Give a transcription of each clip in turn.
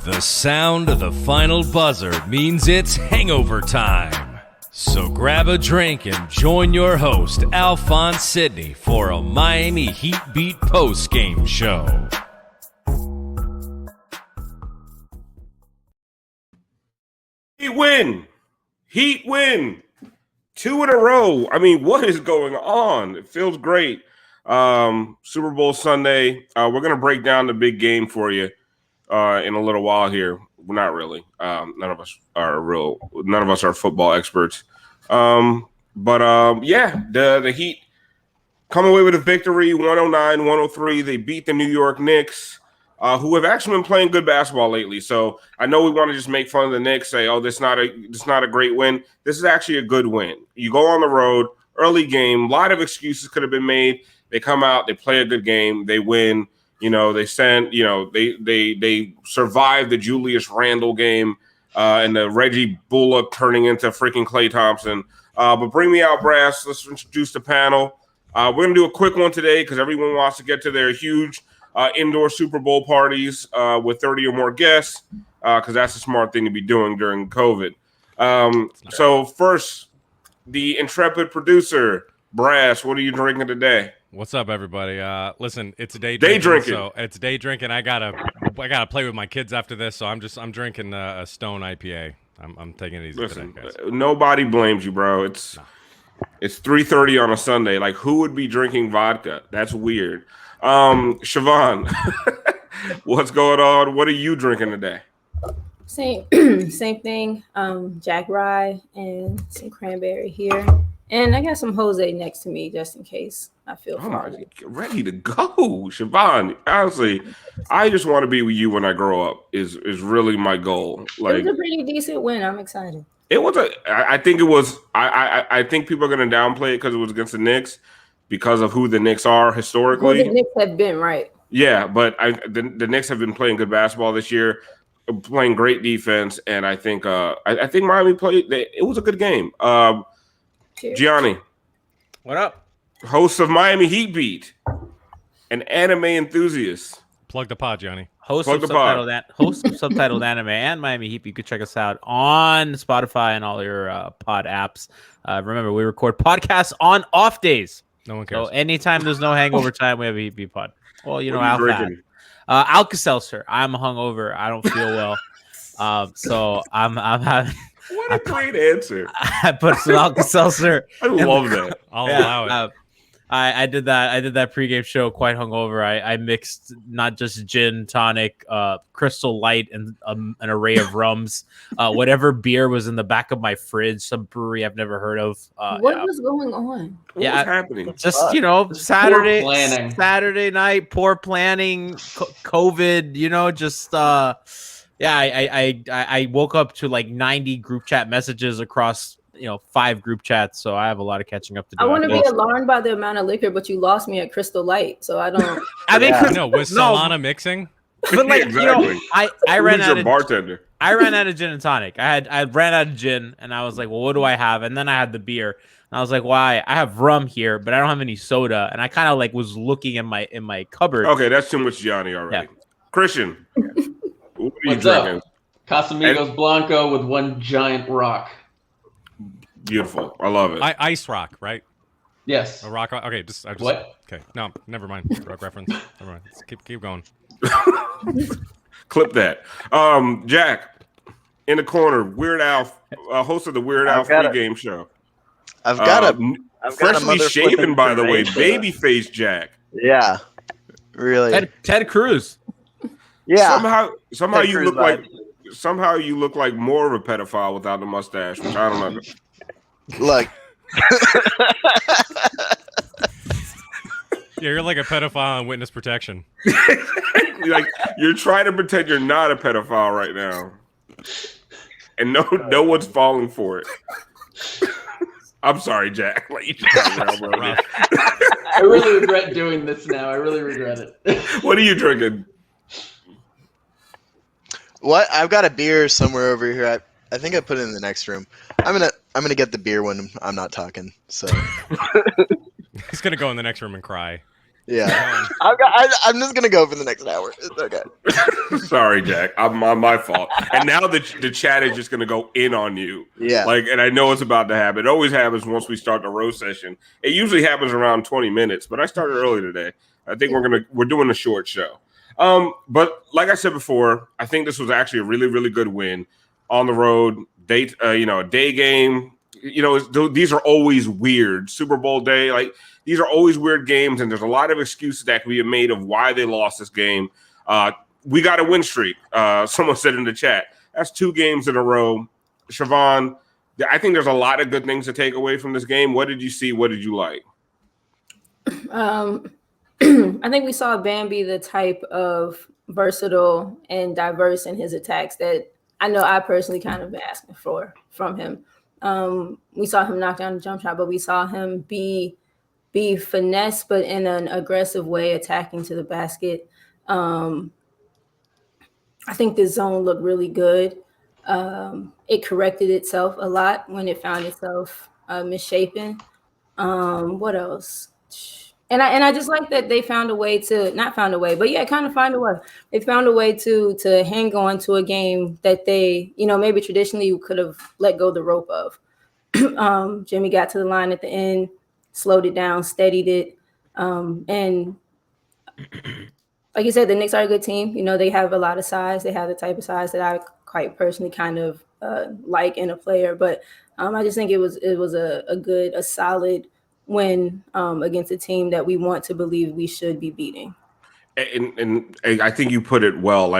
The sound of the final buzzer means it's hangover time. So grab a drink and join your host, Alphonse Sidney, for a Miami Heat Beat post-game show. Heat win. 2 in a row. I mean, what is going on? It feels great. Super Bowl Sunday. We're going to break down the big game for you in a little while here. Well, not really. None of us are football experts. The Heat come away with a victory, 109-103. They beat the New York Knicks, who have actually been playing good basketball lately. So I know we want to just make fun of the Knicks, say, "Oh, this is not a great win." This is actually a good win. You go on the road, early game, a lot of excuses could have been made. They come out, they play a good game, they win. They survive the Julius Randle game and the Reggie Bullock turning into freaking Klay Thompson. But bring me out, Brass. Let's introduce the panel. We're going to do a quick one today because everyone wants to get to their huge indoor Super Bowl parties with 30 or more guests because that's a smart thing to be doing during COVID. So first, the intrepid producer, Brass, what are you drinking today? What's up, everybody? Listen, it's day drinking. So it's day drinking. I gotta play with my kids after this, so I'm drinking a Stone IPA. I'm taking it easy today, guys. Nobody blames you, bro. It's 3:30 on a Sunday. Like, who would be drinking vodka? That's weird. Siobhan, what's going on? What are you drinking today? Same thing. Jack Rye and some cranberry here. And I got some Jose next to me just in case I feel ready to go. Siobhan, honestly, I just want to be with you when I grow up is really my goal. Like, it was a pretty decent win. I'm excited. It was I think it was I think people are going to downplay it because it was against the Knicks because of who the Knicks are historically. Well, the Knicks have been, right. Yeah, but the Knicks have been playing good basketball this year, playing great defense, and I think Miami played. It was a good game. Cheers. Gianni, what up? Host of Miami Heat Beat, an anime enthusiast. Plug the pod, Gianni. Host of subtitled anime and Miami Heat. You could check us out on Spotify and all your pod apps. Remember, we record podcasts on off days. No one cares. So anytime there's no hangover time, we have a Heat Beat pod. Well, Alka-Seltzer. I'm hungover. I don't feel well. So I'm having. What a great answer. I put some Alka-Seltzer. I love that. I'll allow it. I did that pregame show quite hungover. I mixed not just gin, tonic, Crystal Light, and an array of rums. Whatever beer was in the back of my fridge, some brewery I've never heard of. What was going on? What was happening? Just Saturday night, poor planning, COVID. I woke up to like 90 group chat messages across 5 group chats, so I have a lot of catching up to do. I want to be alarmed by the amount of liquor, but you lost me at Crystal Light, so I don't. Was Solana mixing? But exactly. I ran out of bartender. I ran out of gin and tonic. I ran out of gin, and I was like, well, what do I have? And then I had the beer, and I was like, why? I have rum here, but I don't have any soda. And I kind of was looking in my cupboard. Okay, that's too much Gianni already. Yeah. Christian, what are you drinking? Casamigos Blanco with one giant rock. Beautiful. I love it. Ice rock, right? Yes. A rock. Okay, what? Okay, no, never mind. Rock reference. Never mind. Let's keep going. Clip that. Jack, in the corner, Weird Al, host of the Weird Al pregame show. I've got freshly shaven, by the way, babyface Jack. Yeah, really. Ted Cruz. Yeah. Somehow you look like. Somehow you look like more of a pedophile without the mustache, which I don't know. Look. Yeah, you're like a pedophile in witness protection. Like, you're trying to pretend you're not a pedophile right now, and no one's falling for it. I'm sorry, Jack. I really regret doing this now. I really regret it. What are you drinking? What? I've got a beer somewhere over here. I think I put it in the next room. I'm gonna get the beer when I'm not talking. So he's gonna go in the next room and cry. Yeah. I'm just gonna go for the next hour. It's okay. Sorry, Jack. My fault. And now the chat is just gonna go in on you. Yeah. And I know it's about to happen. It always happens once we start the roast session. It usually happens around 20 minutes, but I started early today. I think we're doing a short show. But like I said before, I think this was actually a really, really good win on the road. A day game. These are always weird. Super Bowl day, these are always weird games, and there's a lot of excuses that can be made of why they lost this game. We got a win streak. Someone said in the chat, that's 2 games in a row. Siobhan, I think there's a lot of good things to take away from this game. What did you see? What did you like? I think we saw Bam be the type of versatile and diverse in his attacks that I know I personally kind of been asking for from him. We saw him knock down the jump shot, but we saw him be finesse, but in an aggressive way, attacking to the basket. I think the zone looked really good. It corrected itself a lot when it found itself misshapen. What else? And I just like that they found a way to kind of find a way. They found a way to hang on to a game that they, maybe traditionally could have let go the rope of. Jimmy got to the line at the end, slowed it down, steadied it. And like you said, the Knicks are a good team. They have a lot of size. They have the type of size that I quite personally kind of like in a player. But I just think it was a solid win against a team that we want to believe we should be beating. And I think you put it well.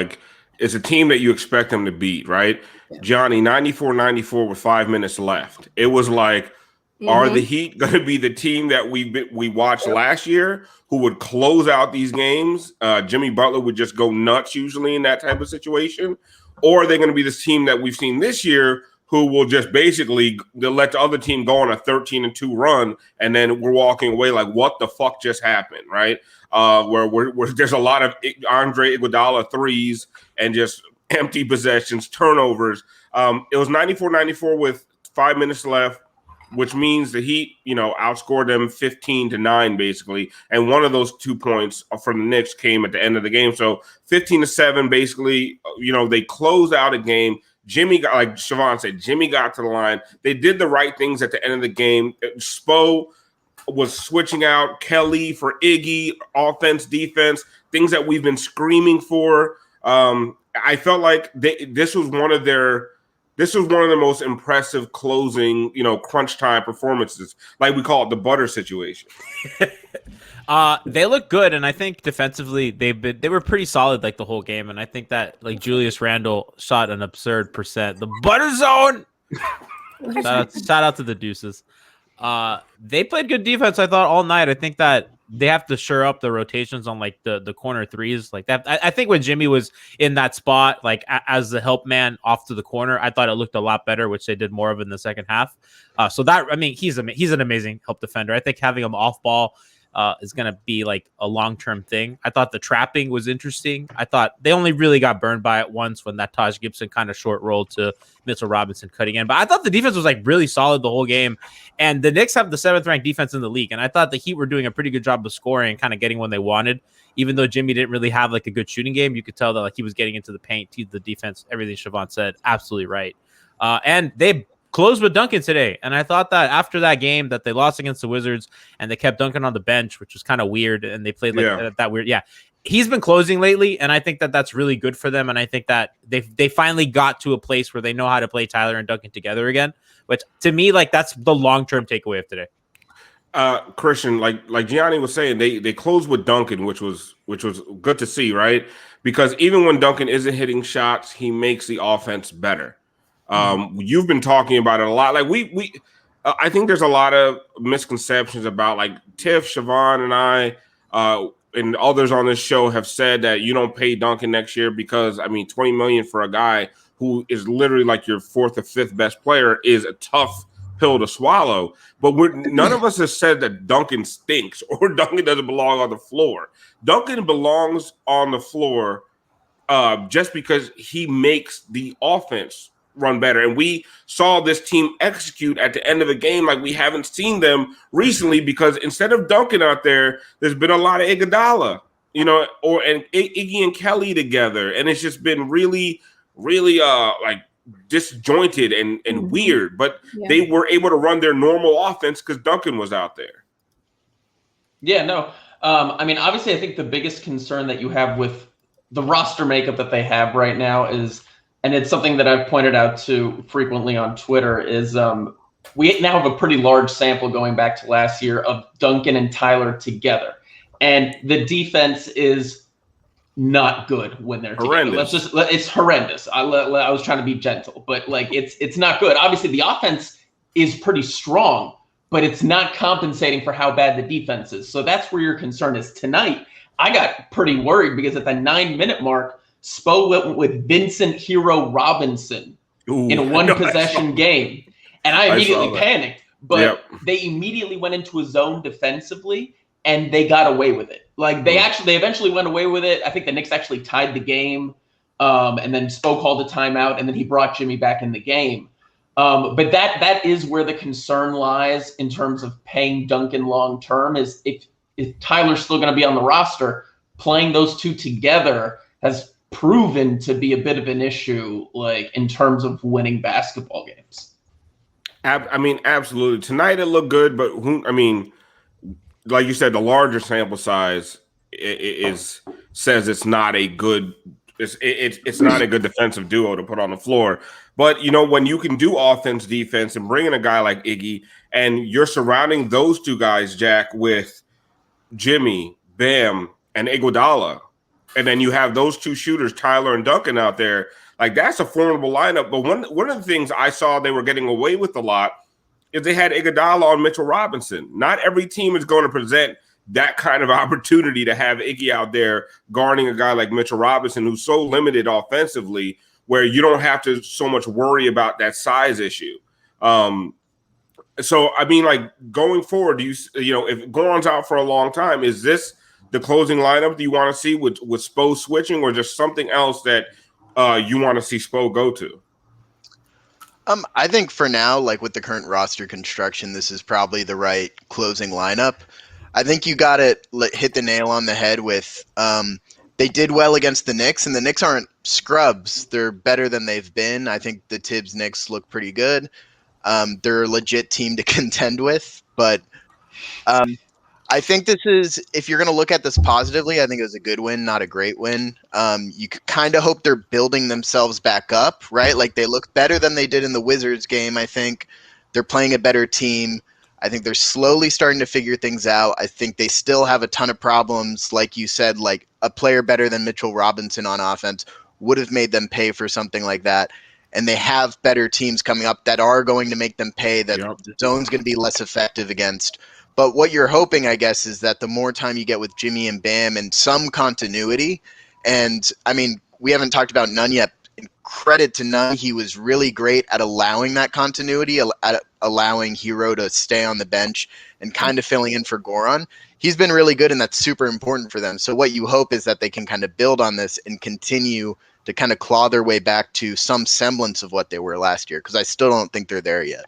It's a team that you expect them to beat, right? Yeah. Johnny, 94-94 with 5 minutes left. It was are the Heat going to be the team that we watched last year who would close out these games? Jimmy Butler would just go nuts usually in that type of situation. Or are they going to be this team that we've seen this year who will just basically let the other team go on a 13-2 run, and then we're walking away like, what the fuck just happened, right? Where there's a lot of Andre Iguodala threes and just empty possessions, turnovers. It was 94-94 with 5 minutes left, which means the Heat, outscored them 15-9 basically. And one of those 2 points from the Knicks came at the end of the game. So 15-7 basically, they closed out a game. Jimmy got, like Siobhan said, Jimmy got to the line. They did the right things at the end of the game. Spo was switching out Kelly for Iggy, offense, defense, things that we've been screaming for. I felt like this was one of the most impressive closing, crunch time performances. Like we call it the butter situation. They look good, and I think defensively they were pretty solid the whole game. And I think that Julius Randle shot an absurd percent. The butter zone. shout out to the Deuces. They played good defense, I thought, all night. I think that they have to shore up the rotations on the corner threes like that. I think when Jimmy was in that spot, as the help man off to the corner, I thought it looked a lot better, which they did more of in the second half. He's an amazing help defender. I think having him off ball is going to be a long-term thing. I thought the trapping was interesting. I thought they only really got burned by it once when that Taj Gibson kind of short rolled to Mitchell Robinson cutting in. But I thought the defense was really solid the whole game. And the Knicks have the 7th ranked defense in the league. And I thought the Heat were doing a pretty good job of scoring and kind of getting when they wanted. Even though Jimmy didn't really have a good shooting game, you could tell that he was getting into the paint, to the defense, everything Siobhan said, absolutely right. And they closed with Duncan today. And I thought that after that game that they lost against the Wizards and they kept Duncan on the bench, which was kind of weird. And they played that weird. Yeah. He's been closing lately. And I think that that's really good for them. And I think that they finally got to a place where they know how to play Tyler and Duncan together again, which to me, that's the long-term takeaway of today. Christian, like Gianni was saying, they closed with Duncan, which was good to see, right? Because even when Duncan isn't hitting shots, he makes the offense better. You've been talking about it a lot. I think there's a lot of misconceptions about Tiff, Siobhan, and I, and others on this show have said that you don't pay Duncan next year because $20 million for a guy who is literally your 4th or 5th best player is a tough pill to swallow. But none of us has said that Duncan stinks or Duncan doesn't belong on the floor. Duncan belongs on the floor just because he makes the offense run better. And we saw this team execute at the end of the game like we haven't seen them recently, because instead of Duncan out there, there's been a lot of Iguodala, and Iggy and Kelly together. And it's just been really, really like disjointed and weird. But they were able to run their normal offense because Duncan was out there. Yeah, no. I mean, obviously, I think the biggest concern that you have with the roster makeup that they have right now is, and it's something that I've pointed out to frequently on Twitter, is we now have a pretty large sample going back to last year of Duncan and Tyler together. And the defense is not good when they're horrendous. Together. It's horrendous. I was trying to be gentle, but like it's not good. Obviously, the offense is pretty strong, but it's not compensating for how bad the defense is. So that's where your concern is. Tonight, I got pretty worried because at the 9-minute mark, Spo went with Vincent Hero Robinson in a one-possession game. And I immediately panicked. But they immediately went into a zone defensively, and they got away with it. Like, they eventually went away with it. I think the Knicks actually tied the game, and then Spo called a timeout, and then he brought Jimmy back in the game. But that is where the concern lies in terms of paying Duncan long-term, is if Tyler's still going to be on the roster, playing those two together has proven to be a bit of an issue, like in terms of winning basketball games. I mean, absolutely. Tonight it looked good, but like you said, the larger sample size says it's not a good. It's not a good defensive duo to put on the floor. But, when you can do offense, defense, and bring in a guy like Iggy, and you're surrounding those two guys, Jack, with Jimmy, Bam, and Iguodala, and then you have those two shooters, Tyler and Duncan, out there, like that's a formidable lineup. But one of the things I saw they were getting away with a lot is they had Iguodala on Mitchell Robinson. Not every team is going to present that kind of opportunity to have Iggy out there guarding a guy like Mitchell Robinson, who's so limited offensively, where you don't have to so much worry about that size issue. So, I mean, like going forward, if Goran's out for a long time, is this the closing lineup do you want to see with Spo switching, or just something else that you want to see Spo go to? I think for now, like with the current roster construction, this is probably the right closing lineup. I think you got it hit the nail on the head with they did well against the Knicks, and the Knicks aren't scrubs. They're better than they've been. I think the Tibbs Knicks look pretty good. They're a legit team to contend with, but I think this is, if you're going to look at this positively, I think it was a good win, not a great win. You kind of hope they're building themselves back up, right? Like they look better than they did in the Wizards game, I think. They're playing a better team. I think they're slowly starting to figure things out. I think they still have a ton of problems. Like you said, like a player better than Mitchell Robinson on offense would have made them pay for something like that. And they have better teams coming up that are going to make them pay, that the zone's going to be less effective against. But what you're hoping, I guess, is that the more time you get with Jimmy and Bam and some continuity, and I mean, we haven't talked about Nunn yet. In credit to Nunn, he was really great at allowing that continuity, at allowing Herro to stay on the bench and kind of filling in for Goran. He's been really good, and that's super important for them. So what you hope is that they can kind of build on this and continue to kind of claw their way back to some semblance of what they were last year, because I still don't think they're there yet.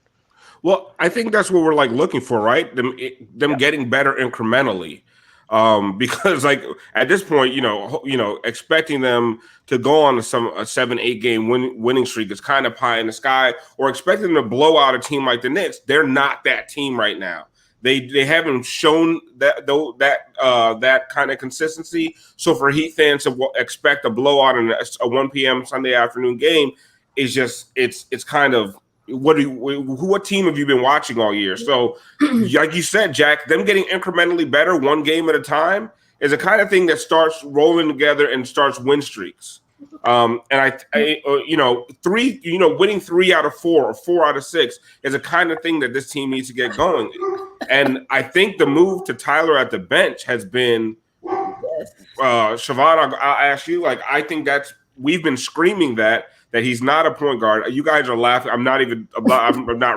Well, I think that's what we're like looking for, right? Them getting better incrementally, because like at this point, expecting them to go on a 7-8 game winning streak is kind of pie in the sky, or expecting them to blow out a team like the Knicks. They're not that team right now. They haven't shown that kind of consistency. So for Heat fans to expect a blowout in a 1 p.m. Sunday afternoon game is just it's kind of. What team have you been watching all year? So, like you said, Jack, them getting incrementally better one game at a time is the kind of thing that starts rolling together and starts win streaks. And winning 3 out of 4 or 4 out of 6 is a kind of thing that this team needs to get going. And I think the move to Tyler at the bench has been, Siobhan, I'll ask you, like, I think we've been screaming that he's not a point guard. You guys are laughing. I'm not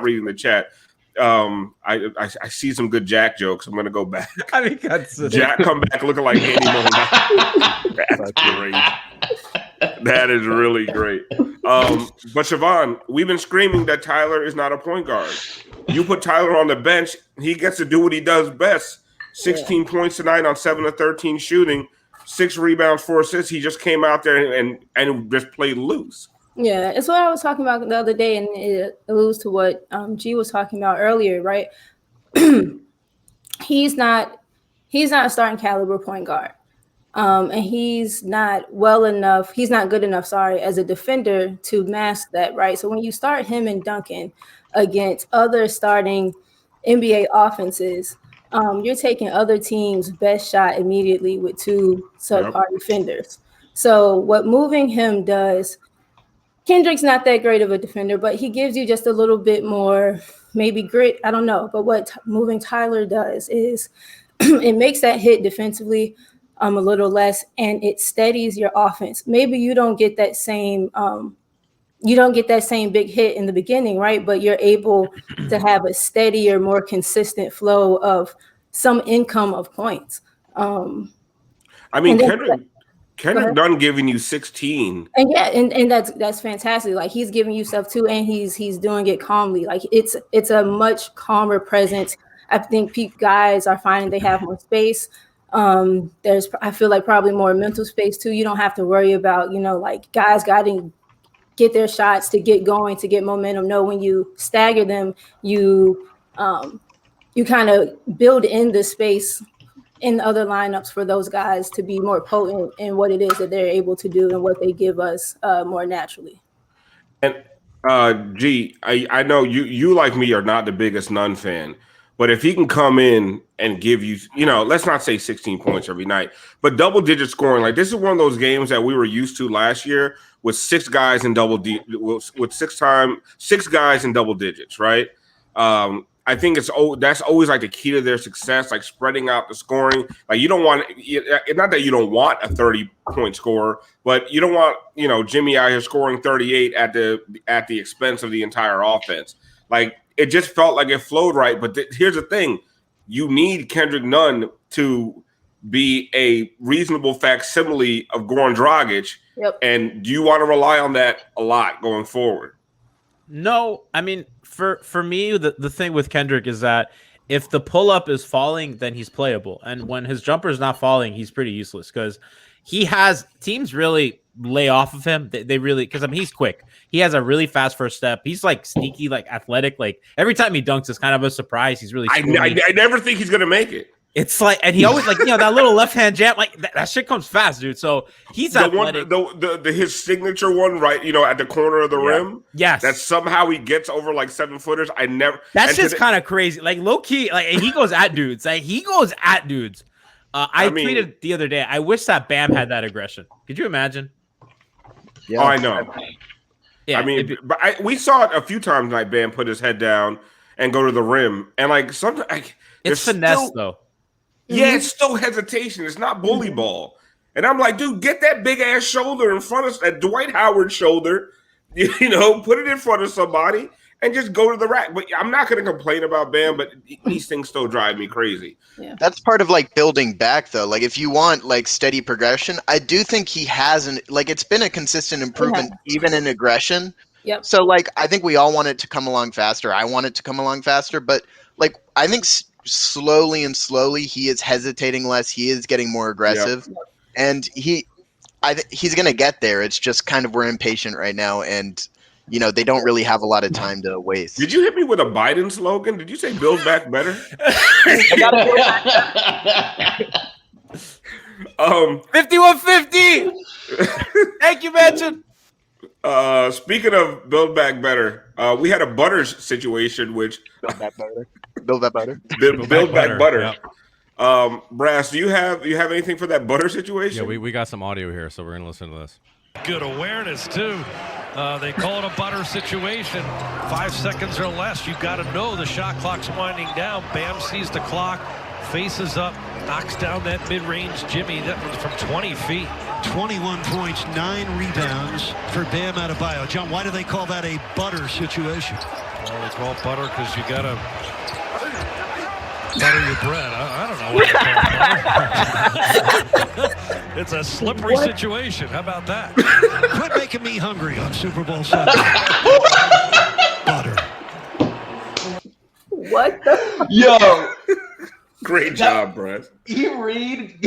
reading the chat. I see some good Jack jokes. I'm going to go back. I think that's Jack come back looking like Andy Moore. That's great. That is really great. But Siobhan, we've been screaming that Tyler is not a point guard. You put Tyler on the bench, he gets to do what he does best. 16 points tonight on 7 of 13 shooting, 6 rebounds, 4 assists. He just came out there and just played loose. Yeah, it's what I was talking about the other day, and it alludes to what G was talking about earlier, right? He's not a starting caliber point guard. And he's not good enough, as a defender to mask that, right? So when you start him and Duncan against other starting NBA offenses, you're taking other teams' best shot immediately with 2 subpar defenders. So what moving him does, Kendrick's not that great of a defender, but he gives you just a little bit more maybe grit. I don't know. But what moving Tyler does is it makes that hit defensively a little less, and it steadies your offense. Maybe you don't get that same big hit in the beginning, right? But you're able to have a steadier, more consistent flow of some income of points. Kendrick Nunn giving you 16. And that's fantastic. Like, he's giving you stuff too, and he's doing it calmly. Like, it's a much calmer presence. I think guys are finding they have more space. I feel like probably more mental space too. You don't have to worry about, like, guys got to get their shots to get going, to get momentum. No, when you stagger them, you kind of build in the space in other lineups for those guys to be more potent in what it is that they're able to do and what they give us more naturally. And G, I know you like me are not the biggest Nunn fan, but if he can come in and give you, let's not say 16 points every night, but double-digit scoring, like this is one of those games that we were used to last year with 6 guys in with 6 guys in double digits, right? I think that's always like the key to their success, like spreading out the scoring. Like, you don't want, not that you don't want a 30-point scorer, but you don't want, Jimmy out here scoring 38 at the expense of the entire offense. Like, it just felt like it flowed right. But here's the thing: you need Kendrick Nunn to be a reasonable facsimile of Goran Dragic. Yep. And do you want to rely on that a lot going forward? No, I mean, for me, the thing with Kendrick is that if the pull-up is falling, then he's playable. And when his jumper is not falling, he's pretty useless because teams really lay off of him. They really, because he's quick. He has a really fast first step. He's like sneaky, like athletic. Like every time he dunks, it's kind of a surprise. He's really I never think he's going to make it. It's like, and he always like, that little left hand jab, like that shit comes fast, dude. So he's athletic. His signature one, right? At the corner of the rim. Yes. That somehow he gets over like 7-footers. That's just kind of crazy. Like low key, like he goes at dudes. Like he goes at dudes. I tweeted the other day. I wish that Bam had that aggression. Could you imagine? Yeah. Oh, I know. Yeah. I mean, we saw it a few times. Like Bam put his head down and go to the rim, and like sometimes it's finesse though. Yeah, it's still hesitation. It's not bully ball. And I'm like, dude, get that big ass shoulder in front of that Dwight Howard shoulder, put it in front of somebody and just go to the rack. But I'm not going to complain about Bam, but these things still drive me crazy. Yeah. That's part of like building back though. Like if you want like steady progression, I do think he has it's been a consistent improvement even in aggression. Yep. So like, I think we all want it to come along faster. I want it to come along faster, but like, I think slowly he is hesitating less. He is getting more aggressive, and he's going to get there. It's just kind of we're impatient right now, and they don't really have a lot of time to waste. Did you hit me with a Biden slogan? Did you say "Build Back Better"? 5150. Thank you, Mansion. Speaking of Build Back Better, we had a Butters situation, which Build Back Better. Build Back Butter. Yep. Brass, do you have anything for that Butter situation? Yeah, we got some audio here, so we're gonna listen to this. Good awareness too. They call it a Butter situation. 5 seconds or less. You've got to know the shot clock's winding down. Bam sees the clock, faces up, knocks down that mid-range Jimmy. That was from 20 feet. 21 points, 9 rebounds for Bam Adebayo. John, why do they call that a Butter situation? Well, they call it Butter because you got to butter your bread. I don't know what to call it. It's a slippery situation. How about that? Quit making me hungry on Super Bowl Sunday. Butter. What the? Yo, Great job, Brett. Reid.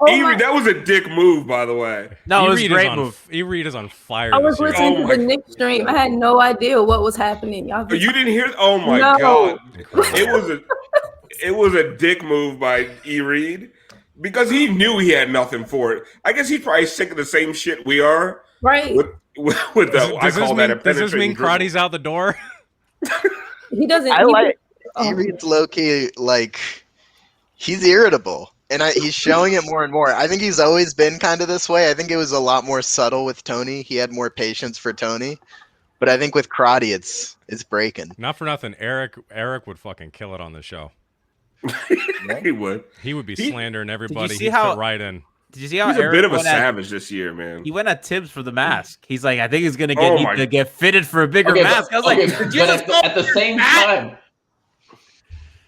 Reid, that was a dick move, by the way. No, it was a great move. Reid is on fire. I was this year. listening to the Knicks stream. I had no idea what was happening. Y'all You didn't hear? Oh my god! It was a dick move by Reid because he knew he had nothing for it. I guess he's probably sick of the same shit we are. Right. With the Does this mean Crotty's out the door? He doesn't. I like Reid's low key, like he's irritable, and he's showing it more and more. I think he's always been kind of this way. I think it was a lot more subtle with Tony. He had more patience for Tony, but I think with Crotty, it's breaking. Not for nothing, Eric would fucking kill it on the show. He would. He would be slandering everybody. Did you see He'd how fit right in? Did you see how He's Eric a bit of a went savage this year, man. He went at Tibbs for the mask. He's like, I think he's gonna get fitted for a bigger mask. I was like, at the same time,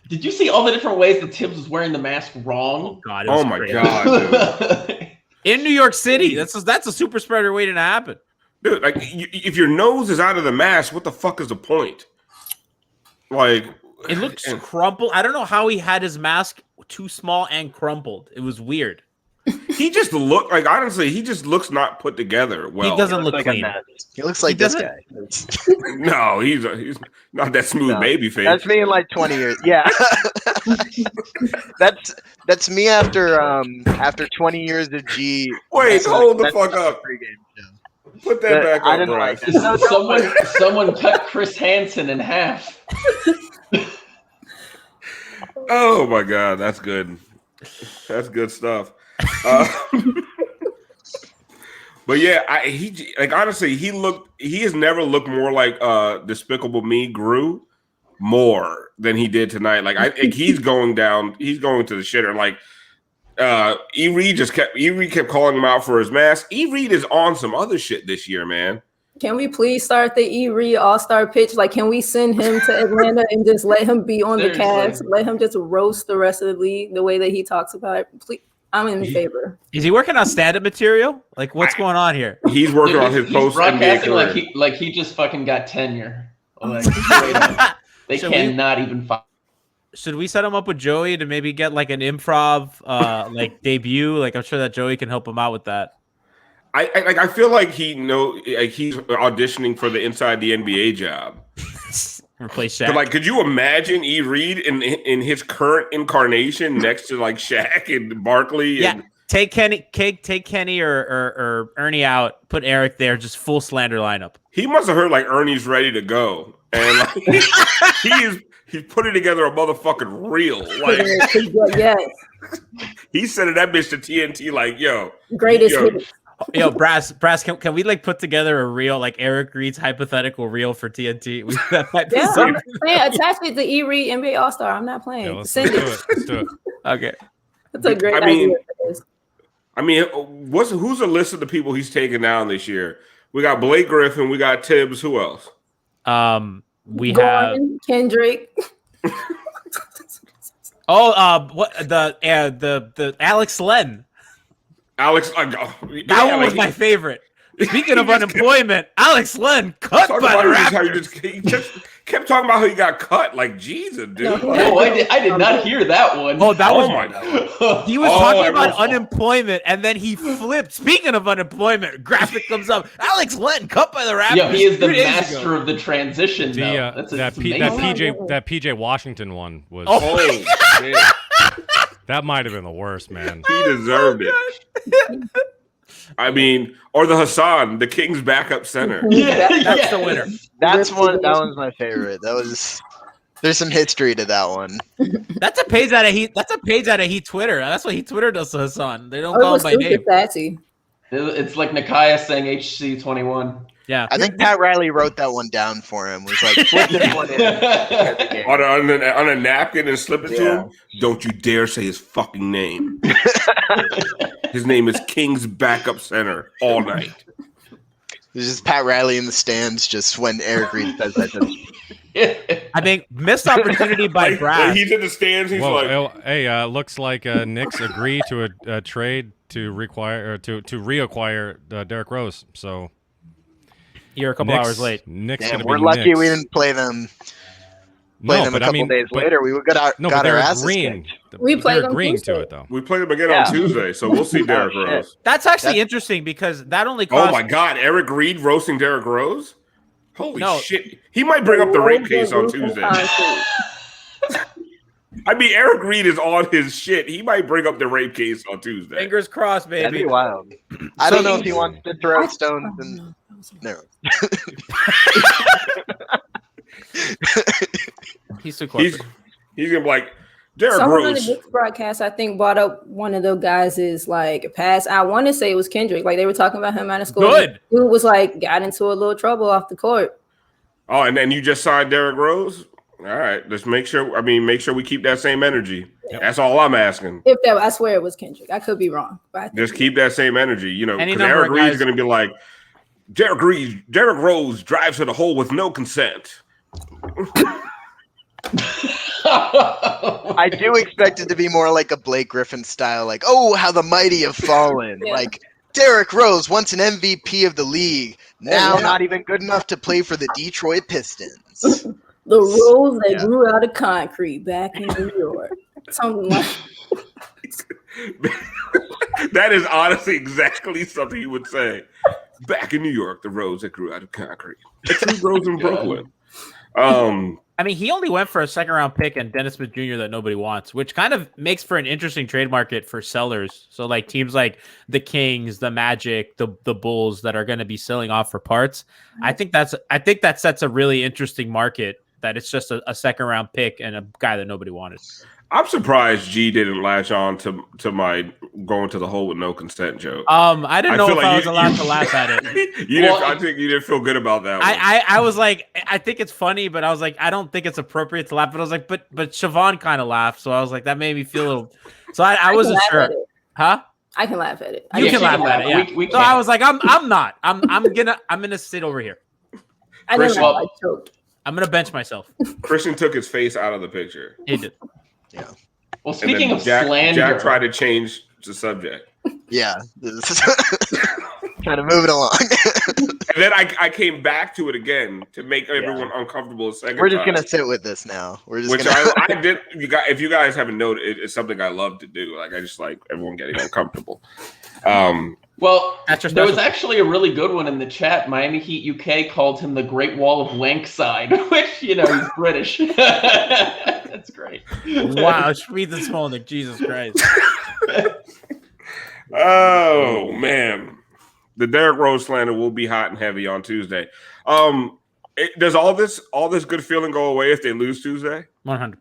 did you see all the different ways that Tibbs was wearing the mask wrong? Oh god! Oh my god, dude. In New York City, that's a super spreader waiting to happen, Dude, like if your nose is out of the mask, what the fuck is the point? Like it looks crumpled. I don't know how he had his mask too small and crumpled. It was weird. He just looked like, honestly, he just looks not put together well. He doesn't look like clean. He looks like this guy. No, he's not that smooth baby face. That's me in like 20 years. Yeah. that's me after 20 years of G. Wait, hold the fuck up. Put that back I up, didn't bro. like Someone cut Chris Hansen in half. Oh my god, that's good. That's good stuff. But yeah, honestly, he has never looked more like Despicable Me Gru more than he did tonight. Like he's going down, he's going to the shitter. Like Reid kept calling him out for his mask. Reid is on some other shit this year, man. Can we please start the Reid All-Star pitch? Like, can we send him to Atlanta and just let him be on the Cavs? Let him just roast the rest of the league the way that he talks about it. Please, I'm in favor. Is he working on stand-up material? Like, what's going on here? He's working on his post-NBA career. Like he just fucking got tenure. Like, they cannot even find. Should we set him up with Joey to maybe get like an improv like debut? Like, I'm sure that Joey can help him out with that. I feel like he's auditioning for the inside the NBA job. Replace Shaq. But like, could you imagine Reid in his current incarnation next to like Shaq and Barkley? Yeah, take Kenny or Ernie out. Put Eric there. Just full slander lineup. He must have heard like Ernie's ready to go, and like, he's putting together a motherfucking reel. Like, yes, he's sending that bitch to TNT. Like, greatest hits. Yo, Brass, can we like put together a reel, like Eric Reid's hypothetical reel for TNT? That might be something. Attach it to Reid NBA All-Star. I'm not playing. Let's do it. Okay. That's a great idea. Who's the list of the people he's taking down this year? We got Blake Griffin, we got Tibbs. Who else? We Gordon, have Kendrick. what the Alex Len. Alex, that one was my favorite. Speaking of unemployment, Alex Len cut by the Raptors. He just kept talking about how he got cut. Like, Jesus, dude. No, I did not hear that one. Oh, that was my God. He was talking about unemployment, and then he flipped. Speaking of unemployment, graphic comes up. Alex Len cut by the Raptors. Yeah, he is the master of the transition. That PJ Washington one was. Oh, shit. That might have been the worst, man. He deserved it. I mean, or the Hassan, the Kings backup center. Yeah, that's the winner. That one's my favorite. There's some history to that one. That's a page out of Heat. That's a page out of Heat Twitter. That's what Heat Twitter does to Hassan. They don't call him by name. Sassy. It's like Nikias saying HC21. Yeah, I think Pat Riley wrote that one down for him. Was like, flip this one in. on a napkin and slip it to him. Don't you dare say his fucking name. His name is King's backup center all night. There's just Pat Riley in the stands just when Eric Reid says that. I think missed opportunity by Brass. He's in the stands. He's hey, looks like Knicks agree to a trade to reacquire Derrick Rose. So you're a couple hours late. Knicks Damn, we're lucky we didn't play them. A couple days later, we got our asses kicked. We played them agreeing Tuesday. to it though. We played them again on Tuesday, so we'll see Derrick Rose. That's actually interesting because that only cost. Oh my God, Eric Reid roasting Derrick Rose. Holy shit! He might bring up the rape case on Tuesday. I mean, Eric Reid is on his shit. He might bring up the rape case on Tuesday. Fingers crossed, baby. That'd be wild. I don't know if he wants to throw stones. No. He's too close. He's gonna be like Derrick Someone Rose. on the Knicks broadcast, I think, brought up one of those guys is like pass. I want to say it was Kendrick. Like they were talking about him out of school. Good. Dude was like got into a little trouble off the court. Oh, and then you just signed Derrick Rose. All right, let's make sure. Make sure we keep that same energy. Yep. That's all I'm asking. I swear it was Kendrick. I could be wrong. But just keep that same energy. Because Eric Reid's going to be like, Derrick Rose drives to the hole with no consent. I do expect it to be more like a Blake Griffin style, like, oh, how the mighty have fallen. Yeah. Like, Derrick Rose, once an MVP of the league, now not even good enough to play for the Detroit Pistons. The rose that grew out of concrete back in New York. Something like that is honestly exactly something you would say. Back in New York, the rose that grew out of concrete. It's the rose in Brooklyn. I mean, he only went for a second-round pick and Dennis Smith Jr. that nobody wants, which kind of makes for an interesting trade market for sellers. So, like teams like the Kings, the Magic, the Bulls that are going to be selling off for parts. I think that sets a really interesting market. That it's just a second-round pick and a guy that nobody wanted. I'm surprised G didn't latch on to my going to the hole with no consent joke. I didn't know if I was allowed to laugh at it. I think you didn't feel good about that one. I was like, I think it's funny, but I was like, I don't think it's appropriate to laugh. But I was like, but Siobhan kind of laughed, so I was like, that made me feel a little. So I wasn't sure, huh? I can laugh at it. You can laugh at it, yeah. So I was like, I'm not. I'm gonna sit over here. I know I choked. I'm gonna bench myself. Christian took his face out of the picture. He did. Yeah. Well, speaking of slander, Jack tried to change the subject. Yeah. Trying to move it along. And then I came back to it again to make everyone uncomfortable a second We're just going to sit with this now. I did. If you guys haven't noted, it's something I love to do. Like I just like everyone getting uncomfortable. Well, there was actually a really good one in the chat. Miami Heat UK called him the Great Wall of Wankside, which, he's British. That's great. Wow, read this morning. Jesus Christ. Oh, man. The Derrick Rose slander will be hot and heavy on Tuesday. Does all this good feeling go away if they lose Tuesday? 100%.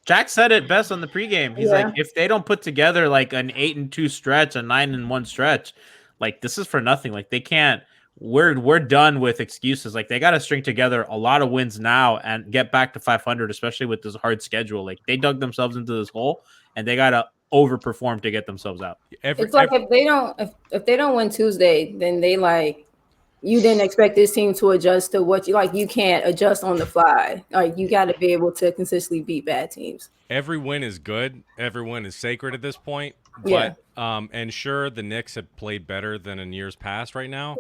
Jack said it best on the pregame. He's like, if they don't put together like an 8-2 stretch, a 9-1 stretch, like this is for nothing. Like they can't. We're done with excuses. Like they got to string together a lot of wins now and get back to 500, especially with this hard schedule. Like they dug themselves into this hole and they got to overperform to get themselves out. It's like if they don't win Tuesday, then they like. You didn't expect this team to adjust to what you can't adjust on the fly. Like you got to be able to consistently beat bad teams. Every win is good. Every win is sacred at this point. But and sure, the Knicks have played better than in years past right now.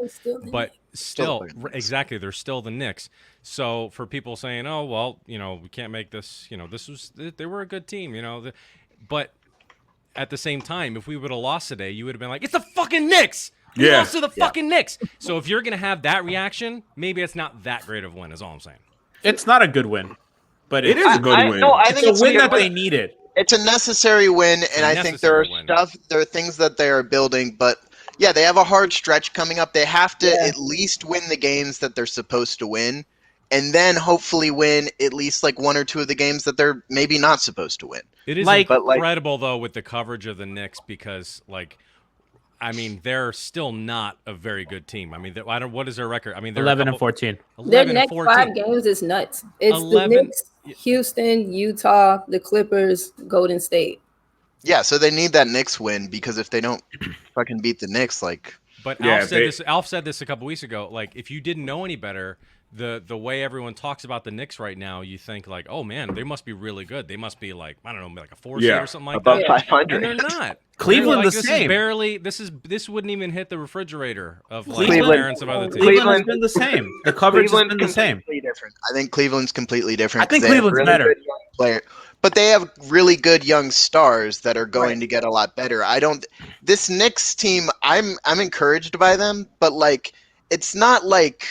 But still, exactly, they're still the Knicks. So for people saying, "Oh, well, we can't make this," they were a good team, but at the same time, if we would have lost today, you would have been like, "It's the fucking Knicks." You lost to the fucking Knicks. So if you're going to have that reaction, maybe it's not that great of a win is all I'm saying. It's not a good win, but it is a good win. No, I think it's a win that they needed. It's a necessary win, and I think there are things that they are building, but yeah, they have a hard stretch coming up. They have to at least win the games that they're supposed to win, and then hopefully win at least like one or two of the games that they're maybe not supposed to win. It is incredible, though, with the coverage of the Knicks because, they're still not a very good team. What is their record? They're 11-14. Their next 5 games is nuts. It's the Knicks, Houston, Utah, the Clippers, Golden State. Yeah, so they need that Knicks win because if they don't fucking beat the Knicks, But Alf said this a couple weeks ago. Like, if you didn't know any better, the way everyone talks about the Knicks right now, you think like, oh man, they must be really good. They must be like, I don't know, like a 4 seed or something like above that. 500. And they're not. Cleveland like, the this same. Is barely. This wouldn't even hit the refrigerator of like Cleveland- parents of other teams. Cleveland has been the same. The coverage has been the same. completely different. I think Cleveland's completely different. I think 'cause they have Cleveland's really better. good young player, but they have really good young stars that are going to get a lot better. This Knicks team, I'm encouraged by them, but like it's not like,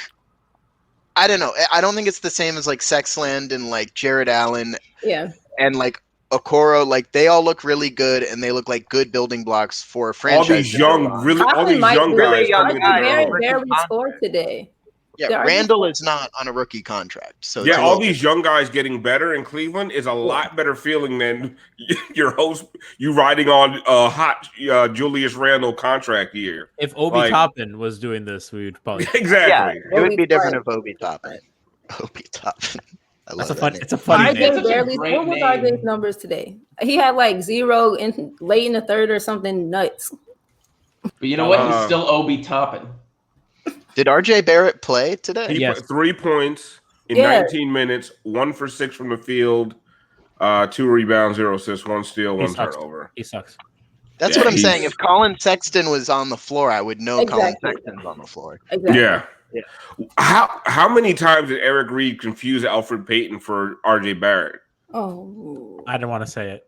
I don't know. I don't think it's the same as like Sexland and like Jared Allen Yeah. and like Okoro. Like they all look really good and they look like good building blocks for a franchise. All these young, all these young guys coming into their own. Barely scored today. Yeah, Randall is not on a rookie contract. So yeah, all these young guys getting better in Cleveland is a lot better feeling than your host, you riding on a hot Julius Randle contract year. If Obi Toppin was doing this, we would probably exactly. Yeah, it would be different if Obi Toppin. Obi Toppin. That's a fun. It's a funny name. What was RJ's numbers today? He had like 0 in late in the third or something nuts. But you know what? He's still Obi Toppin. Did RJ Barrett play today? He put 3 points in 19 minutes, 1 for 6 from the field, 2 rebounds, 0 assists, 1 steal, 1 turnover. He sucks. That's what I'm saying. If Colin Sexton was on the floor, I would know Colin Sexton's on the floor. Exactly. Yeah. How many times did Eric Reid confuse Alfred Payton for RJ Barrett? Oh, I don't want to say it.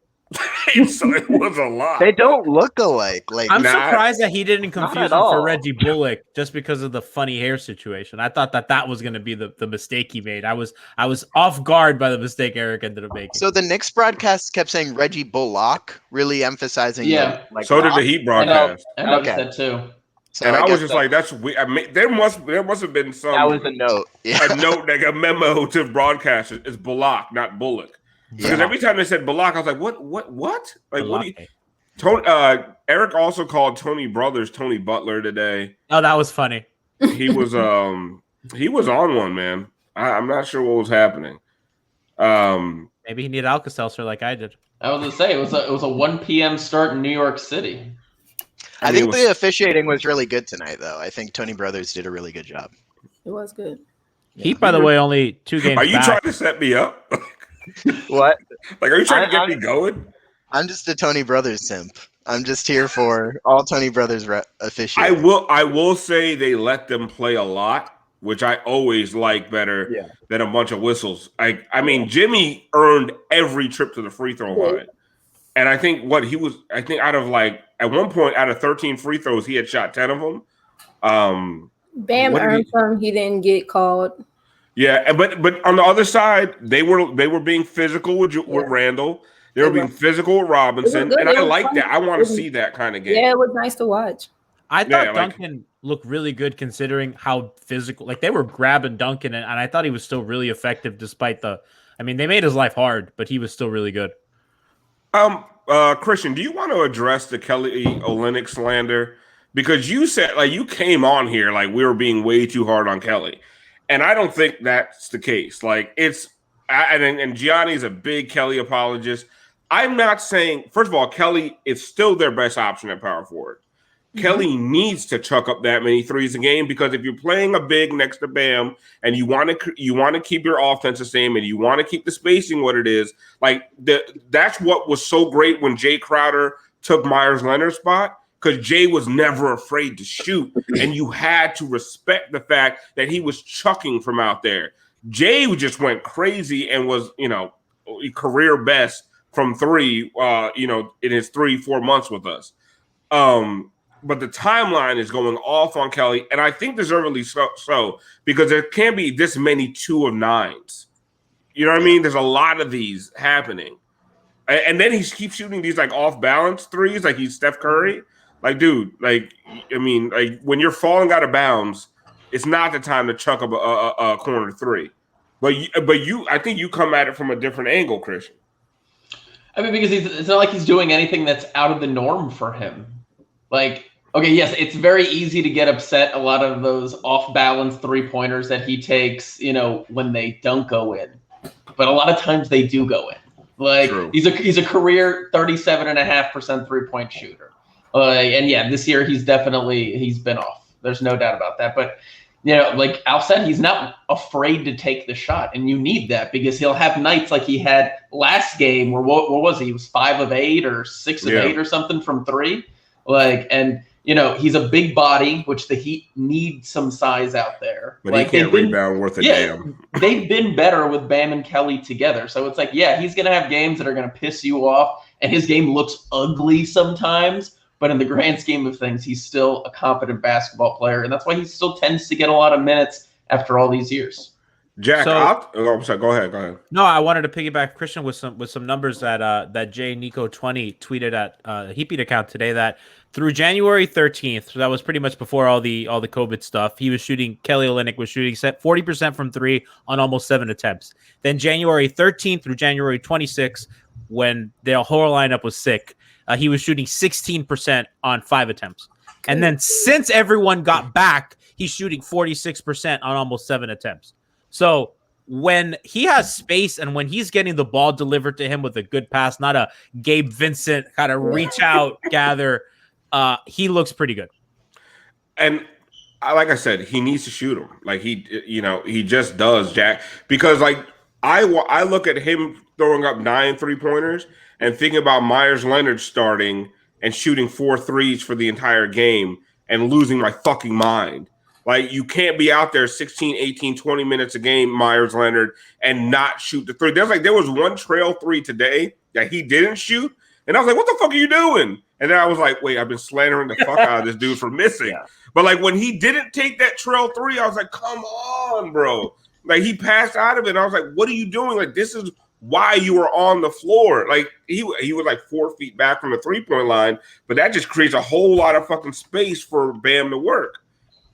So it was a lot. They don't look alike. Like I'm surprised that he didn't confuse him all. for Reggie Bullock just because of the funny hair situation. I thought that was going to be the mistake he made. I was off guard by the mistake Eric ended up making. So the Knicks broadcast kept saying Reggie Bullock, really emphasizing. Yeah. So did the Heat broadcast. I noticed that too. So and I was guess just like, "That's weird." I mean, there must have been some. that was a note. Yeah. A note, like a memo to broadcasters. It's Bullock, not Bullock. Because every time they said Bullock, I was like, "What? Like, what?" Do you, Tony, Eric also called Tony Brothers Tony Butler today. Oh, that was funny. He was on one, man. I'm not sure what was happening. Maybe he needed Alka-Seltzer like I did. I was gonna say it was a 1 p.m. start in New York City. I think the officiating was really good tonight, though. I think Tony Brothers did a really good job. it was good. Heat, by the way, only 2 games. Are you trying to set me up? What? Like, are you trying to get me going? I'm just a Tony Brothers simp. I'm just here for all Tony Brothers officiating. I will say they let them play a lot, which I always like better than a bunch of whistles. I mean, Jimmy earned every trip to the free throw line. And I think out of like, at one point, out of 13 free throws, he had shot 10 of them. Bam earned some. He didn't get called. Yeah, but on the other side, they were being physical with Randall. They were being physical with Robinson, and I like that. I want to see that kind of game. Yeah, it was nice to watch. I thought Duncan looked really good considering how physical. Like they were grabbing Duncan, and I thought he was still really effective despite the. I mean, they made his life hard, but he was still really good. Christian, do you want to address the Kelly Olynyk slander? Because you said you came on here like we were being way too hard on Kelly. And I don't think that's the case. Like and Gianni's a big Kelly apologist. I'm not saying, first of all, Kelly is still their best option at power forward. Mm-hmm. Kelly needs to chuck up that many threes a game because if you're playing a big next to Bam and you want to keep your offense the same and you want to keep the spacing what it is, like that's what was so great when Jay Crowder took Myers Leonard's spot. Because Jay was never afraid to shoot, and you had to respect the fact that he was chucking from out there. Jay just went crazy and was, career best from 3, in his 3-4 months with us. But the timeline is going off on Kelly, and I think deservedly so because there can't be this many 2 of 9s. You know what I mean? There's a lot of these happening. And then he keeps shooting these like off balance threes, like he's Steph Curry. Like, dude, when you're falling out of bounds, it's not the time to chuck up a corner 3. But I think you come at it from a different angle, Christian. I mean, because it's not like he's doing anything that's out of the norm for him. Like, okay, yes, it's very easy to get upset a lot of those off-balance 3-pointers that he takes, when they don't go in. But a lot of times they do go in. Like, true. He's a career 37.5% 3-point shooter. And yeah, this year he's been off. There's no doubt about that. But like Al said, he's not afraid to take the shot, and you need that because he'll have nights like he had last game where what was he? He was 5 of 8 or 6 of 8 or something from 3. And he's a big body, which the Heat need some size out there. But he can't rebound worth a damn. They've been better with Bam and Kelly together. So it's like, he's going to have games that are going to piss you off, and his game looks ugly sometimes. But in the grand scheme of things, he's still a competent basketball player, and that's why he still tends to get a lot of minutes after all these years. Jack, I'm sorry. Go ahead. No, I wanted to piggyback Christian with some numbers that Jay Nico 20 tweeted at the Heatbeat account today. That through January 13th, so that was pretty much before all the COVID stuff, Kelly Olynyk was shooting 40% from 3 on almost 7 attempts. Then January 13th through January 26th, when the whole lineup was sick, he was shooting 16% on 5 attempts. And then since everyone got back, he's shooting 46% on almost 7 attempts. So when he has space and when he's getting the ball delivered to him with a good pass, not a Gabe Vincent kind of reach out, gather, he looks pretty good. And like I said, he needs to shoot him. Like he just does, Jack. Because like I look at him throwing up 9 3-pointers and thinking about Myers Leonard starting and shooting 4 threes for the entire game and losing my fucking mind. Like, you can't be out there 16, 18, 20 minutes a game, Myers Leonard, and not shoot the 3. There was one trail 3 today that he didn't shoot, and I was like, what the fuck are you doing? And then I was like, wait, I've been slandering the fuck out of this dude for missing. Yeah. But, like, when he didn't take that trail 3, I was like, come on, bro. Like, he passed out of it, and I was like, what are you doing? Like, this is why you were on the floor. Like, he was like 4 feet back from the 3-point line, but that just creates a whole lot of fucking space for Bam to work.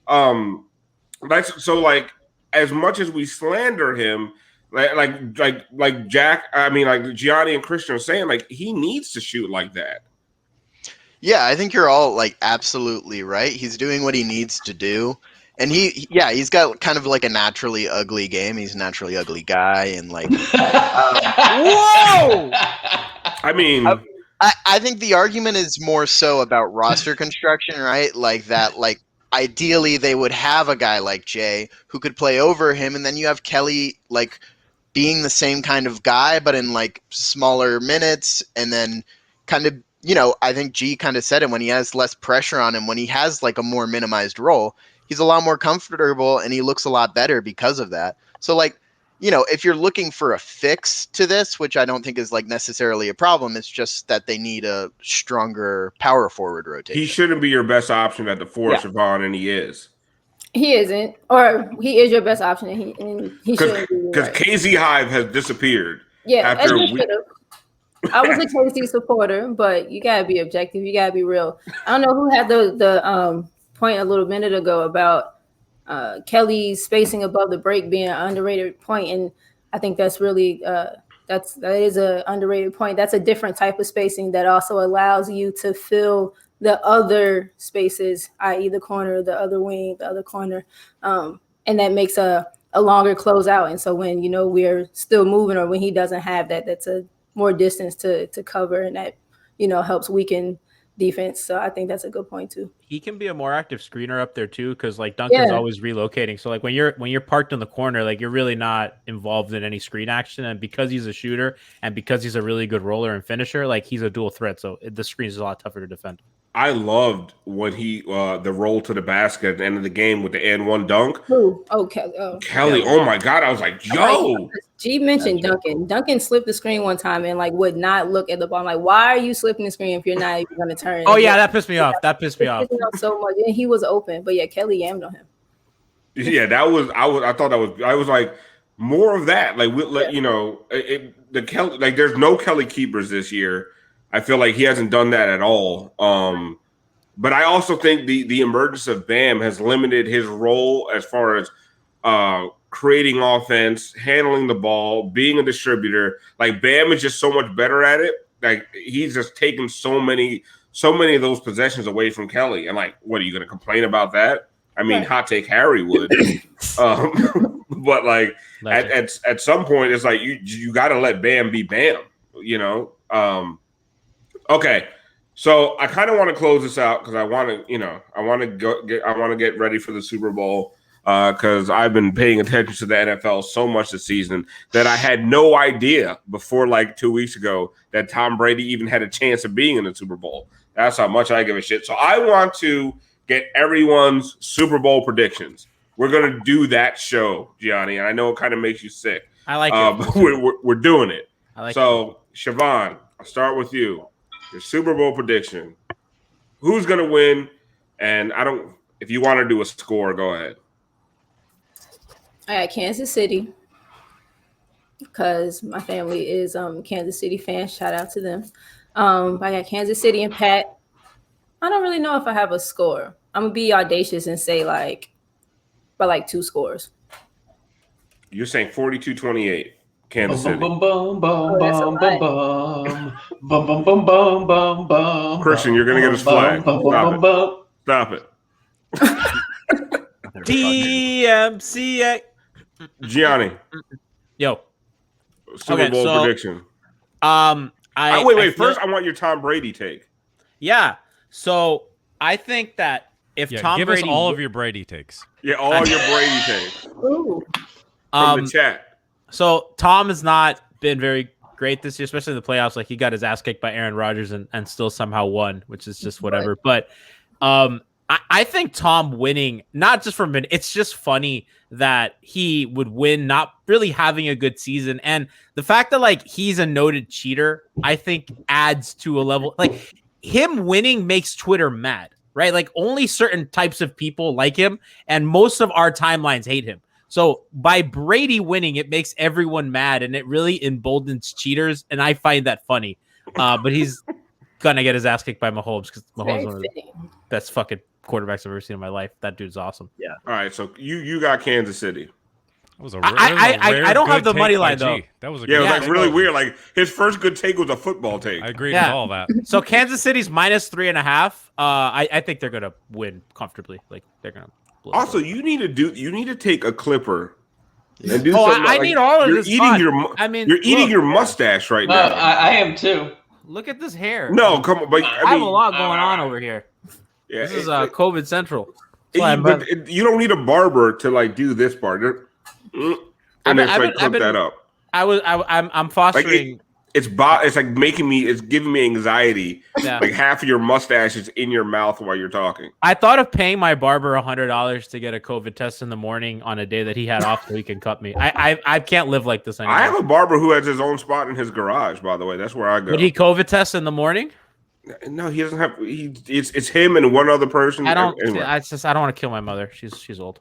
So like, as much as we slander him, like Jack, I mean, like Gianni and Christian are saying, like, he needs to shoot like that. Yeah, I think you're all like absolutely right. He's doing what he needs to do. And he's got kind of like a naturally ugly game. He's a naturally ugly guy, and like, whoa! I mean, I think the argument is more so about roster construction, right? Like that, like ideally they would have a guy like Jay who could play over him, and then you have Kelly like being the same kind of guy, but in like smaller minutes, and then kind of, I think G kind of said it, when he has less pressure on him, when he has like a more minimized role, he's a lot more comfortable and he looks a lot better because of that. So like, if you're looking for a fix to this, which I don't think is like necessarily a problem, it's just that they need a stronger power forward rotation. He shouldn't be your best option at the 4, Siobhan, and he is. He isn't, or he is your best option, and he shouldn't be. Because KZ Hive has disappeared. Yeah, I was a KC supporter, but you gotta be objective. You gotta be real. I don't know who had the point a little minute ago about Kelly's spacing above the break being an underrated point, and I think that's really that is an underrated point. That's a different type of spacing that also allows you to fill the other spaces, i.e. the corner, the other wing, the other corner, and that makes a longer closeout. And so when we're still moving, or when he doesn't have that, that's a more distance to cover, and that helps weaken defense. So I think that's a good point too. He can be a more active screener up there too, because like Duncan's always relocating. So like when you're parked in the corner, like you're really not involved in any screen action. And because he's a shooter and because he's a really good roller and finisher, like he's a dual threat. So the screen is a lot tougher to defend. I loved when he the roll to the basket at the end of the game with the and-1 dunk. Who? Oh, Kelly. Kelly. Oh my God! I was like, yo. G mentioned Duncan. Duncan slipped the screen one time and like would not look at the ball. I'm like, why are you slipping the screen if you're not even going to turn? Oh yeah, that pissed me off. That pissed me off so much. And he was open, but yeah, Kelly yammed on him. Yeah, I thought I was like, more of that. Like the Kelly, like there's no Kelly keepers this year. I feel like he hasn't done that at all. But I also think the emergence of Bam has limited his role as far as creating offense, handling the ball, being a distributor. Like Bam is just so much better at it. Like he's just taken so many of those possessions away from Kelly. And like, what are you going to complain about that? I mean, hot take Harry would. But like at some point, it's like you got to let Bam be Bam. Okay, so I kind of want to close this out because I want to get ready for the Super Bowl. because I've been paying attention to the NFL so much this season that I had no idea before like 2 weeks ago that Tom Brady even had a chance of being in the Super Bowl. That's how much I give a shit. So I want to get everyone's Super Bowl predictions. We're going to do that show, Gianni, and I know it kind of makes you sick. I like it. But we're doing it. I like so, Siobhan, I'll start with you. Your Super Bowl prediction. Who's going to win? And if you want to do a score, go ahead. I got Kansas City because my family is Kansas City fans. Shout out to them. I got Kansas City and Pat. I don't really know if I have a score. I'm going to be audacious and say by 2 scores. You're saying 42-28, Kansas City. Bum, bum, bum, bum, bum, bum, bum, bum, bum, bum, bum, bum. Christian, you're going to get us flagged. Stop it. DMCA. Gianni. Yo. Super Bowl prediction. Wait. First, I want your Tom Brady take. Yeah. So I think that if Tom give Brady, us all of your Brady takes. Yeah, all your Brady takes. Ooh. From the chat. So Tom has not been very great this year, especially in the playoffs. Like he got his ass kicked by Aaron Rodgers and still somehow won, which is just whatever. But I think Tom winning, not just from it's just funny that he would win, not really having a good season. And the fact that like he's a noted cheater, I think adds to a level like him winning makes Twitter mad, right? Like only certain types of people like him, and most of our timelines hate him. So by Brady winning, it makes everyone mad, and it really emboldens cheaters, and I find that funny. But he's gonna get his ass kicked by Mahomes because Mahomes is one of the best fucking quarterbacks I've ever seen in my life. That dude's awesome. Yeah. All right, so you got Kansas City. That was a I don't have the money line though. That was a it good was like take. really weird. Like his first good take was a football take. I agree with all that. So Kansas City's -3.5. I think they're gonna win comfortably. Like they're gonna. Also, you need to take a clipper and do something. I need all of this. You're eating your mustache right now. I am too. Look at this hair. No, come on. But, I have a lot going on over here. Yeah, this is COVID central. But you don't need a barber to like do this part. And then clip that up. I'm fostering. Like it's like it's giving me anxiety. Yeah. Like half of your mustache is in your mouth while you're talking. I thought of paying my barber $100 to get a COVID test in the morning on a day that he had off so he can cut me. I can't live like this anymore. I have a barber who has his own spot in his garage, by the way. That's where I go. Would he COVID test in the morning? No, he doesn't have. It's him and one other person. Anyway. I don't want to kill my mother. She's old.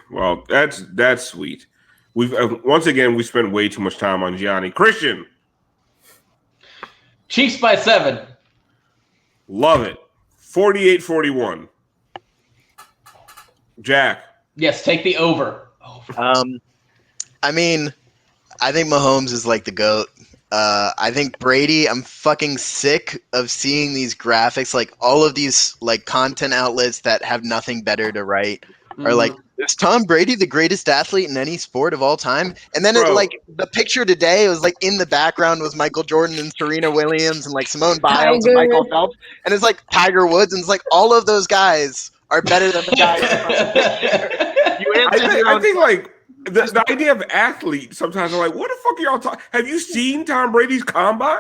Well, that's sweet. We've once again we spent way too much time on Gianni. Christian. Chiefs by 7. Love it. 48-41. Jack. Yes, take the over. I mean, I think Mahomes is like the GOAT. I think Brady, I'm fucking sick of seeing these graphics. Like all of these like content outlets that have nothing better to write are like, is Tom Brady the greatest athlete in any sport of all time? And then the picture today was like in the background was Michael Jordan and Serena Williams and like Simone Biles and Michael Phelps. And it's like Tiger Woods. And it's like all of those guys are better than the guys. I think like the idea of athlete, sometimes I'm like, what the fuck are y'all talking? Have you seen Tom Brady's combine?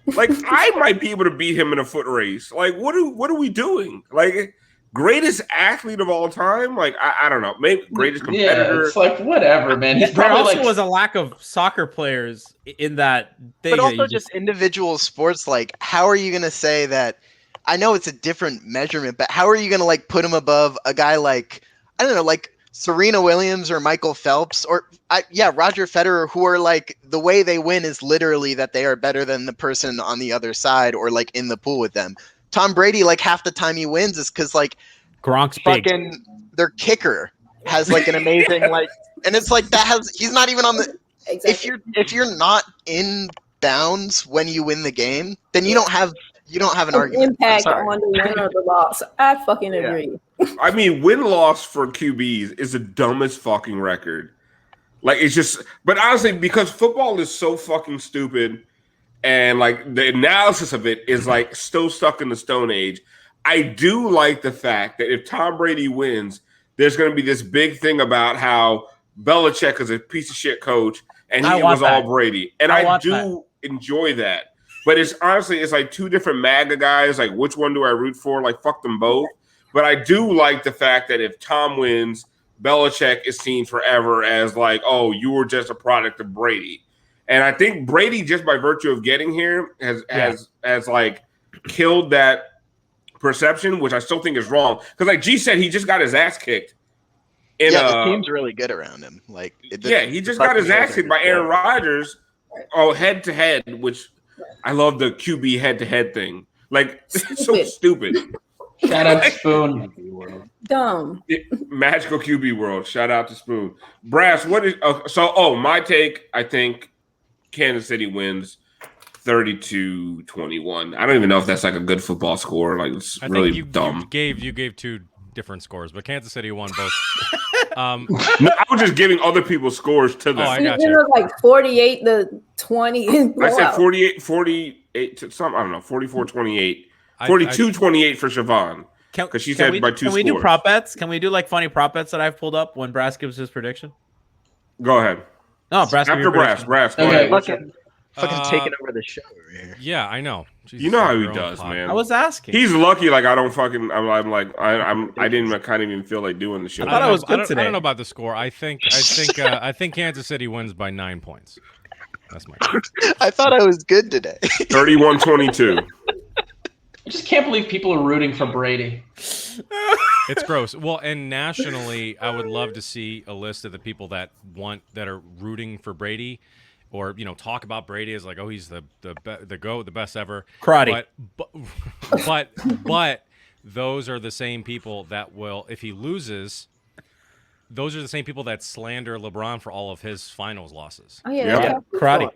Like I might be able to beat him in a foot race. Like what are we doing? Like greatest athlete of all time? Like I don't know. Maybe greatest competitor. Yeah, it's like whatever, man. He's there probably also was a lack of soccer players in that thing. But also just individual sports. Like how are you going to say that? I know it's a different measurement, but how are you going to like put him above a guy like, I don't know, like Serena Williams or Michael Phelps or Roger Federer, who are like the way they win is literally that they are better than the person on the other side or like in the pool with them. Tom Brady, like half the time he wins is because like Gronk's fucking big. Their kicker has like an amazing like, and it's like he's not even on the. Exactly. If you're not in bounds when you win the game, then you don't have an argument. Impact on the win or the loss. I fucking agree. I mean, win-loss for QBs is the dumbest fucking record. Like it's just, but honestly, because football is so fucking stupid. And like the analysis of it is like still stuck in the Stone Age. I do like the fact that if Tom Brady wins, there's going to be this big thing about how Belichick is a piece of shit coach and he was all Brady. And I do enjoy that. But it's honestly, it's like two different MAGA guys. Like, which one do I root for? Like, fuck them both. But I do like the fact that if Tom wins, Belichick is seen forever as like, oh, you were just a product of Brady. And I think Brady, just by virtue of getting here, has like killed that perception, which I still think is wrong. Because like G said, he just got his ass kicked. The team's really good around him. Like, he just got his ass kicked by Aaron Rodgers, head to head, which I love the QB head to head thing. Like, it's so stupid. Shout out to Spoon. Dumb. Magical QB world. Shout out to Spoon. Brass, what is my take, I think Kansas City wins 32-21. I don't even know if that's like a good football score. Like, it's really dumb. You gave two different scores, but Kansas City won both. No, I was just giving other people's scores to them. Oh, I got you. Like 48-20. I said 48 to some. I don't know. 44-28. 42-28 for Siobhan. Because she said by two scores. Can we do prop bets? Can we do like funny prop bets that I've pulled up when Brass gives his prediction? Go ahead. No, Brass. After Brass. Go ahead. Fucking taking over the show over here. Yeah, I know. Jesus, you know how he does, man. I was asking. He's lucky. Like I don't fucking. I didn't kind of even feel like doing the show. I thought I was good today. I don't know about the score. I think Kansas City wins by 9 points. That's my. I thought I was good today. 31-22. I just can't believe people are rooting for Brady. It's gross. Well, and nationally, I would love to see a list of the people that are rooting for Brady, or talk about Brady as like, oh, he's the GOAT, the best ever. Karate. But those are the same people that will, if he loses, those are the same people that slander LeBron for all of his finals losses. Oh yeah, karate.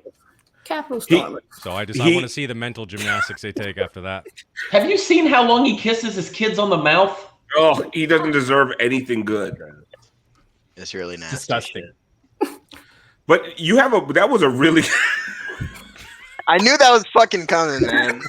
Capital Storm. So I want to see the mental gymnastics they take after that. Have you seen how long he kisses his kids on the mouth? Oh, he doesn't deserve anything good. It's really nasty. Disgusting. But that was a really. I knew that was fucking coming, man.